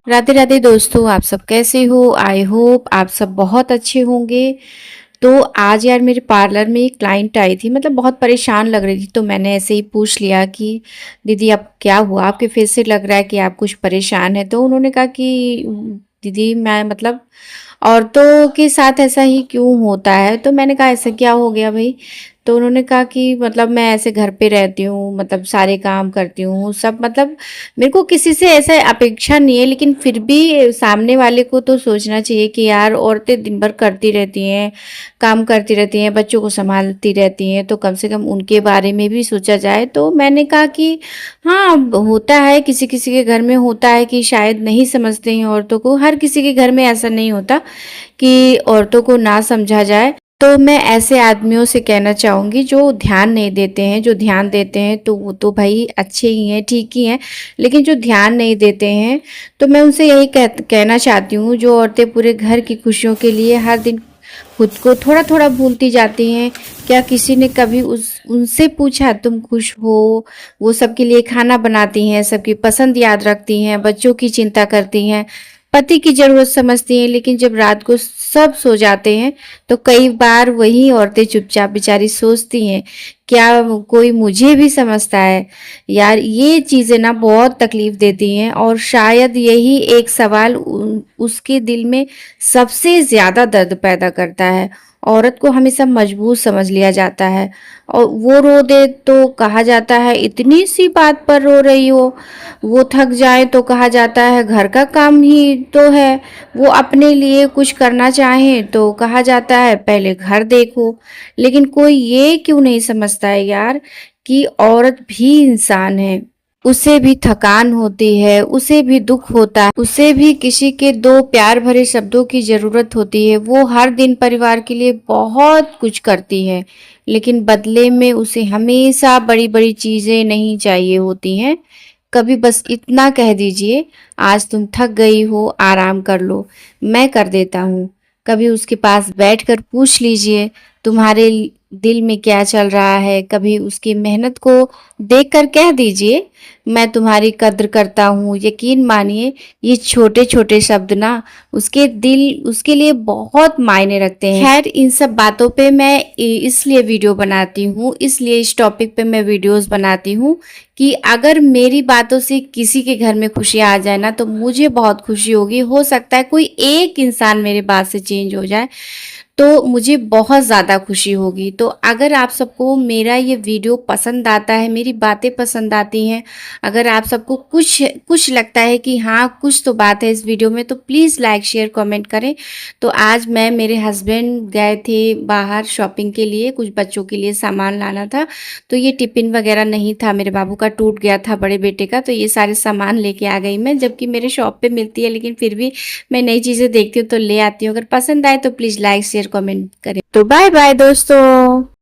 राधे राधे दोस्तों, आप सब कैसे हो? आई होप आप सब बहुत अच्छे होंगे। तो आज यार मेरे पार्लर में एक क्लाइंट आई थी, मतलब बहुत परेशान लग रही थी। तो मैंने ऐसे ही पूछ लिया कि दीदी अब क्या हुआ, आपके फेस से लग रहा है कि आप कुछ परेशान है। तो उन्होंने कहा कि दीदी मैं मतलब औरतों के साथ ऐसा ही क्यों होता है। तो मैंने कहा ऐसा क्या हो गया भाई। तो उन्होंने कहा कि मतलब मैं ऐसे घर पे रहती हूँ, मतलब सारे काम करती हूँ सब, मतलब मेरे को किसी से ऐसा अपेक्षा नहीं है, लेकिन फिर भी सामने वाले को तो सोचना चाहिए कि यार औरतें दिन भर करती रहती हैं, काम करती रहती हैं, बच्चों को संभालती रहती हैं, तो कम से कम उनके बारे में भी सोचा जाए। तो मैंने कहा कि हाँ, होता है, किसी किसी के घर में होता है कि शायद नहीं समझते हैं औरतों को। हर किसी के घर में ऐसा नहीं होता कि औरतों को ना समझा जाए। तो मैं ऐसे आदमियों से कहना चाहूँगी जो ध्यान नहीं देते हैं। जो ध्यान देते हैं तो वो तो भाई अच्छे ही हैं, ठीक ही हैं, लेकिन जो ध्यान नहीं देते हैं तो मैं उनसे यही कहना चाहती हूँ, जो औरतें पूरे घर की खुशियों के लिए हर दिन खुद को थोड़ा थोड़ा भूलती जाती हैं। क्या किसी ने कभी उस उनसे पूछा तुम खुश हो? वो सबके लिए खाना बनाती हैं, सबकी पसंद याद रखती हैं, बच्चों की चिंता करती हैं, पति की ज़रूरत समझती हैं, लेकिन जब रात को सब सो जाते हैं तो कई बार वही औरतें चुपचाप बेचारी सोचती हैं, क्या कोई मुझे भी समझता है? यार ये चीज़ें ना बहुत तकलीफ देती हैं, और शायद यही एक सवाल उसके दिल में सबसे ज़्यादा दर्द पैदा करता है। औरत को हमेशा मजबूर समझ लिया जाता है, और वो रो दे तो कहा जाता है इतनी सी बात पर रो रही हो। वो थक जाए तो कहा जाता है घर का काम ही तो है। वो अपने लिए कुछ करना चाहें तो कहा जाता है पहले घर देखो। लेकिन कोई ये क्यों नहीं समझता है यार कि औरत भी इंसान है, उसे भी थकान होती है, उसे भी दुख होता है, उसे भी किसी के दो प्यार भरे शब्दों की जरूरत होती है। वो हर दिन परिवार के लिए बहुत कुछ करती है, लेकिन बदले में उसे हमेशा बड़ी बड़ी चीजें नहीं चाहिए होती हैं। कभी बस इतना कह दीजिए, आज तुम थक गई हो, आराम कर लो, मैं कर देता हूँ। कभी उसके पास बैठकर पूछ लीजिए तुम्हारे दिल में क्या चल रहा है। कभी उसकी मेहनत को देखकर कह दीजिए मैं तुम्हारी कद्र करता हूँ। यकीन मानिए ये छोटे छोटे शब्द ना उसके लिए बहुत मायने रखते हैं। खैर इन सब बातों पे मैं इसलिए वीडियो बनाती हूँ, इसलिए इस टॉपिक पे मैं वीडियोस बनाती हूँ कि अगर मेरी बातों से किसी के घर में खुशी आ जाए ना तो मुझे बहुत खुशी होगी। हो सकता है कोई एक इंसान मेरे बात से चेंज हो जाए तो मुझे बहुत ज़्यादा खुशी होगी। तो अगर आप सबको मेरा ये वीडियो पसंद आता है, मेरी बातें पसंद आती हैं, अगर आप सबको कुछ कुछ लगता है कि हाँ कुछ तो बात है इस वीडियो में, तो प्लीज़ लाइक शेयर कमेंट करें। तो आज मैं, मेरे हस्बैंड गए थे बाहर शॉपिंग के लिए, कुछ बच्चों के लिए सामान लाना था। तो ये टिफ़िन वगैरह नहीं था, मेरे बाबू का टूट गया था, बड़े बेटे का। तो ये सारे सामान लेके आ गई मैं, जबकि मेरे शॉप पे मिलती है, लेकिन फिर भी मैं नई चीज़ें देखती हूँ तो ले आती हूँ। अगर पसंद आए तो प्लीज़ लाइक शेयर कमेंट करें। तो बाय बाय दोस्तों।